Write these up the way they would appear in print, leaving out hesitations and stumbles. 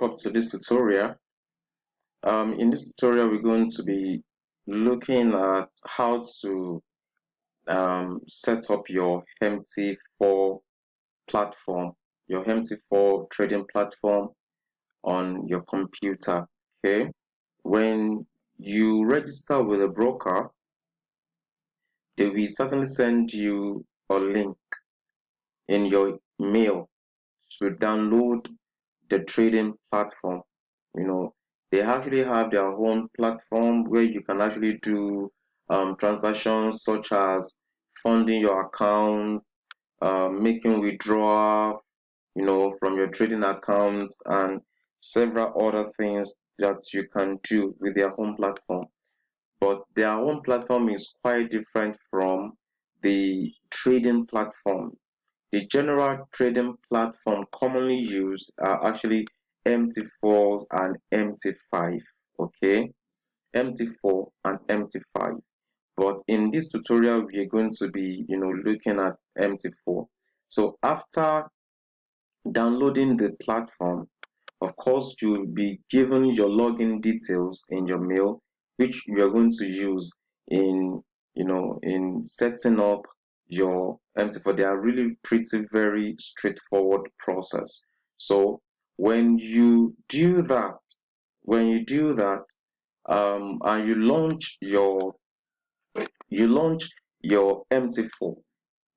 welcome to this tutorial. In this tutorial, we're going to be looking at how to set up your MT4 platform, your MT4 trading platform on your computer. Okay, when you register with a broker, they will certainly send you a link in your mail to download the trading platform. You know, they actually have their own platform where you can actually do transactions such as funding your account, making withdrawal, from your trading account, and several other things that you can do with their own platform. But their own platform is quite different from the trading platform. The general trading platform commonly used are actually MT4s and MT5. Okay, MT4 and MT5. But in this tutorial, we are going to be, looking at MT4. So after downloading the platform, of course, you'll be given your login details in your mail, which you are going to use in, in setting up your MT4. They are really pretty very straightforward process. So when you do that, and you launch your MT4,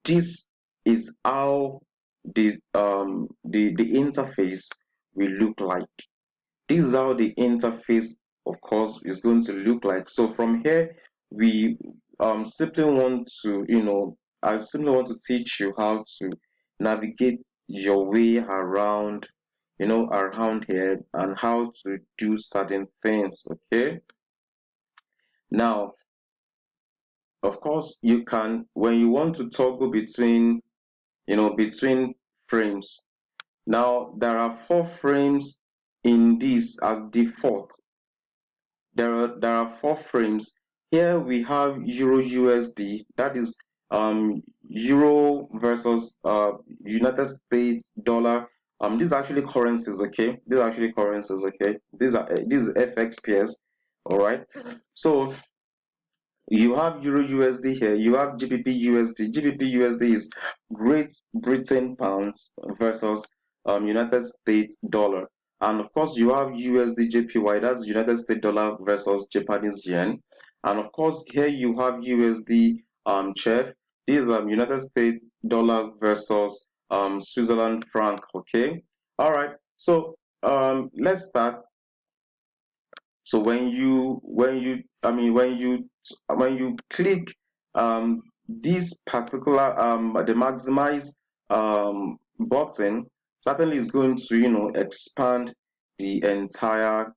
this is how the interface will look like. This is how the interface, of course, is going to look like. So from here, we simply want to, I simply want to teach you how to navigate your way around, around here, and how to do certain things. Okay. Now, of course, you can, when you want to toggle between, between frames. Now, there are 4 frames in this as default. There are 4 frames. Here we have Euro USD, that is Euro versus United States dollar. These are actually currencies, okay? These are actually currencies, okay? These are FX pairs, all right? So you have Euro USD here, you have GBP USD. GBP USD is Great Britain pounds versus United States dollar. And of course, you have USD JPY, that's United States dollar versus Japanese yen. And of course, here you have USD CHF. This is United States dollar versus Switzerland franc. Okay. All right. So let's start. So when you click this particular the maximize button, certainly is going to expand the entire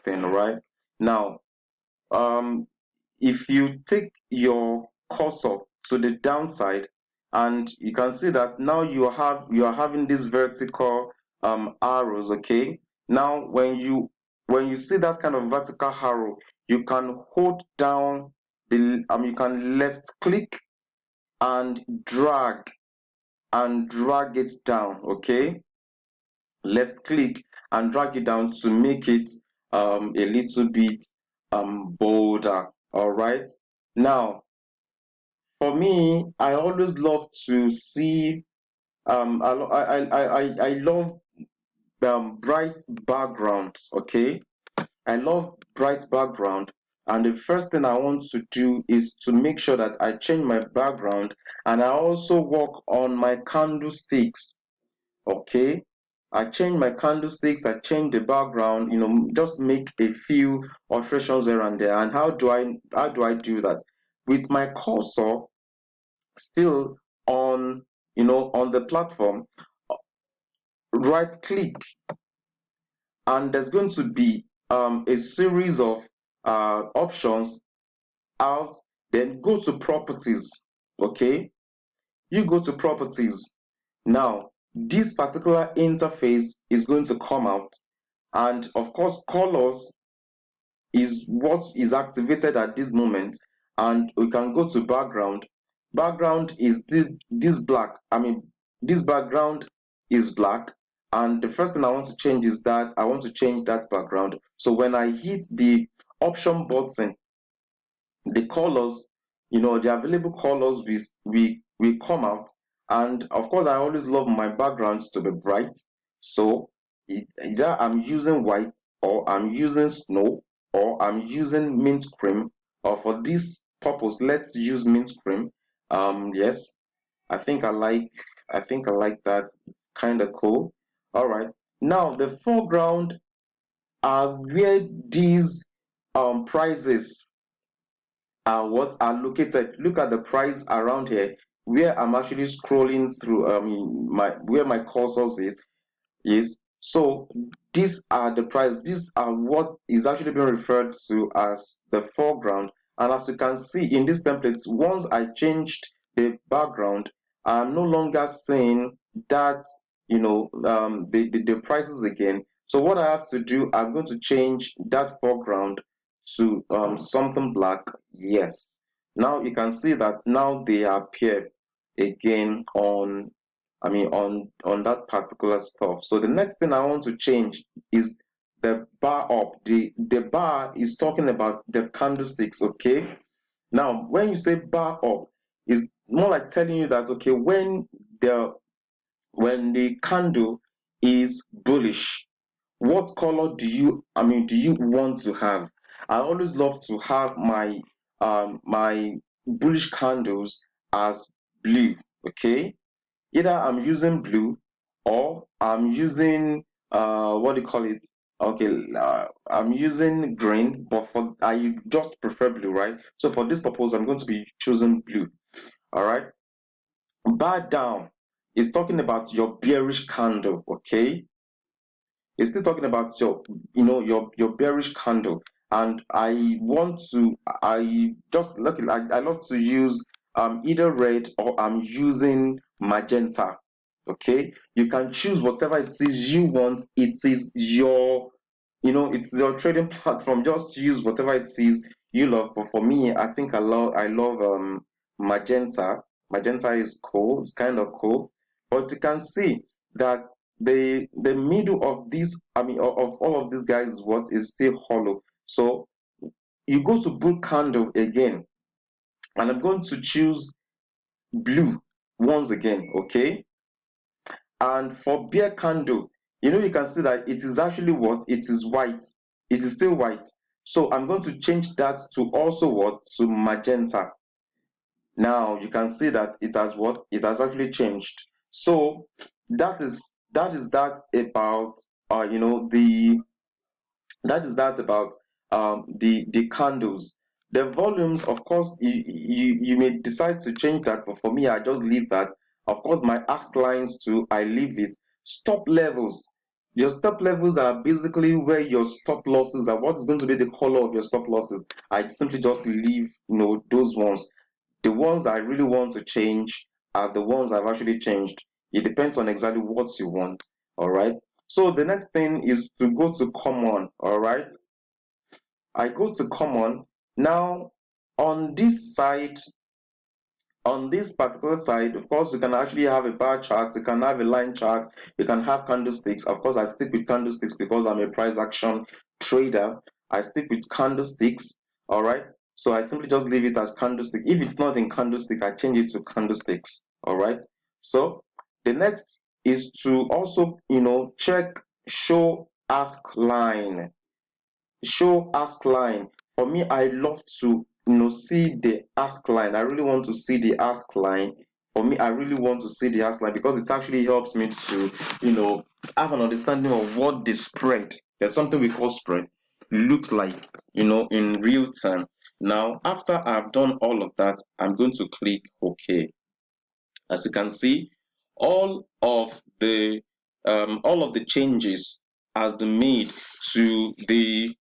thing. Right now, um if you take your cursor to the downside, and you can see that now you are having these vertical arrows. Okay, now when you see that kind of vertical arrow, you can hold down you can left click and drag it down. Okay, left click and drag it down to make it a little bit bolder. All right, now for me, I always love to see I love bright backgrounds. Okay, I love bright background, and the first thing I want to do is to make sure that I change my background, and I also work on my candlesticks. Okay, I change my candlesticks, I change the background, just make a few alterations here and there. And how do I do that? With my cursor still on on the platform, right click, and there's going to be a series of options out. Then go to properties. Okay, you go to properties. Now this particular interface is going to come out, and of course colors is what is activated at this moment. And we can go to background. Background is this black. This background is black, and the first thing I want to change is that I want to change that background. So when I hit the option button, the colors, the available colors we come out. And of course, I always love my backgrounds to be bright. So either I'm using white, or I'm using snow, or I'm using mint cream. Or for this purpose, let's use mint cream. Yes, I think I like that. It's kind of cool. All right. Now the foreground are where these prices what are located. Look at the price around here, where I'm actually scrolling through, my where my cursor is. So these are the price. These are what is actually being referred to as the foreground. And as you can see in these templates, once I changed the background, I'm no longer seeing that, the prices again. So what I have to do, I'm going to change that foreground to something black. Yes. Now you can see that now they appear again on that particular stuff. So the next thing I want to change is the bar up. The bar is talking about the candlesticks. Okay. Now when you say bar up, is more like telling you that, okay, the when the candle is bullish, what color do you want to have? I always love to have my bullish candles as blue. Okay. Either I'm using blue, or I'm using what do you call it? Okay, I'm using green, but for I just prefer blue, right? So for this purpose, I'm going to be choosing blue. All right. Bar down is talking about your bearish candle. Okay, it's still talking about your bearish candle. And I just look, I love to use either red, or I'm using magenta. Okay, you can choose whatever it is you want. It's your trading platform. Just use whatever it is you love. But for me, I think I love magenta. Magenta is cool. It's kind of cool. But you can see that the middle of this, of all of these guys, is what is still hollow. So you go to bull candle again, and I'm going to choose blue once again. Okay. And for bear candle, you can see that it is actually what it is white. It is still white. So I'm going to change that to also what to magenta. Now you can see that it has actually changed. So that is that about the that is that about the candles. The volumes, of course, you may decide to change that, but for me, I just leave that. Of course, my ask lines too, I leave it. Stop levels. Your stop levels are basically where your stop losses are. What is going to be the color of your stop losses? I simply just leave those ones. The ones I really want to change are the ones I've actually changed. It depends on exactly what you want. All right. So the next thing is to go to common. All right. I go to common. Now, on this side, on this particular side, of course, you can actually have a bar chart, you can have a line chart, you can have candlesticks. Of course, I stick with candlesticks because I'm a price action trader. I stick with candlesticks. All right. So I simply just leave it as candlestick. If it's not in candlestick, I change it to candlesticks. All right. So the next is to also, check show ask line. Show ask line. For me, I love to see the ask line. I really want to see the ask line. For me, I really want to see the ask line because it actually helps me to have an understanding of what the spread, there's something we call spread, looks like in real time. Now after I've done all of that, I'm going to click OK. As you can see, all of the changes has been made to the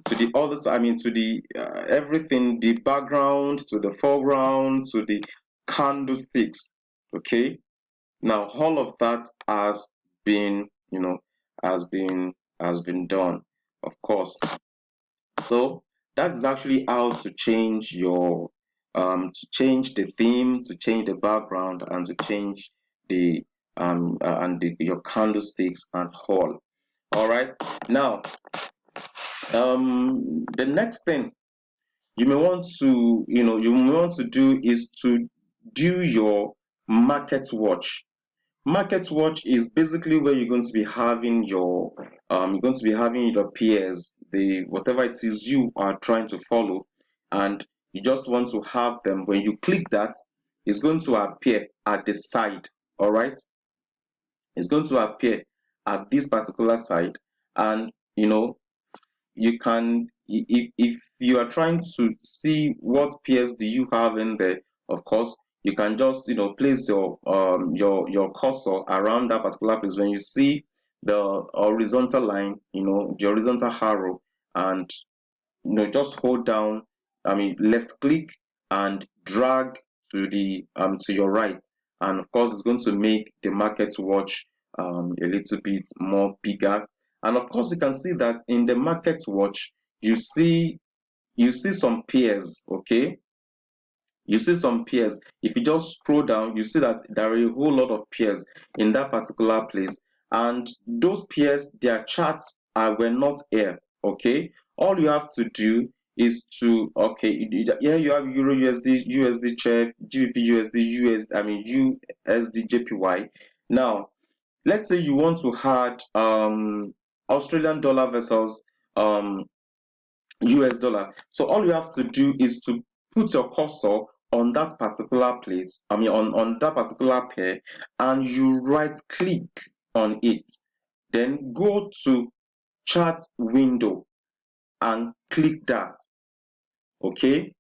to the others. I mean, to the everything, the background, to the foreground, to the candlesticks. Okay. Now all of that has been has been done, of course. So that's actually how to change to change the theme, to change the background, and to change the your candlesticks and all. All right. Now, the next thing you may want to do is to do your market watch. Market watch is basically where you're going to be having your peers, the whatever it is you are trying to follow, and you just want to have them. When you click that, it's going to appear at the side. All right, it's going to appear at this particular side, and you can, if you are trying to see what pairs do you have in there, of course you can just place your cursor around that particular place. When you see the horizontal line, the horizontal arrow, and just hold down, left click and drag to your right, and of course it's going to make the market watch a little bit more bigger. And of course you can see that in the market watch you see some pairs. Okay, you see some pairs. If you just scroll down, you see that there are a whole lot of pairs in that particular place, and those pairs, their charts were not here. Okay, all you have to do is to, okay, here you have Euro USD, USD chef, GBP USD, USD JPY. Now let's say you want to add Australian dollar versus US dollar. So all you have to do is to put your cursor on that particular place, on that particular pair, and you right click on it. Then go to chart window and click that. Okay,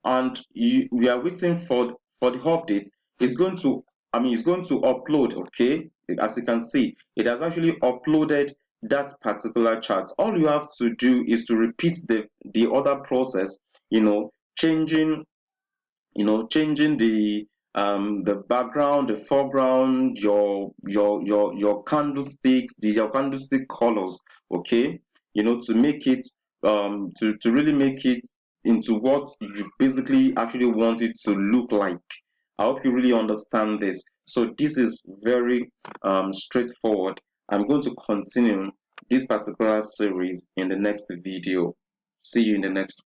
and we are waiting for the update. It's going to, it's going to upload. Okay, as you can see, it has actually uploaded that particular chart. All you have to do is to repeat the other process, changing changing the background, the foreground, your candlesticks, your candlestick colors. Okay, to make it to really make it into what you basically actually want it to look like. I hope you really understand this. So this is very straightforward. I'm going to continue this particular series in the next video. See you in the next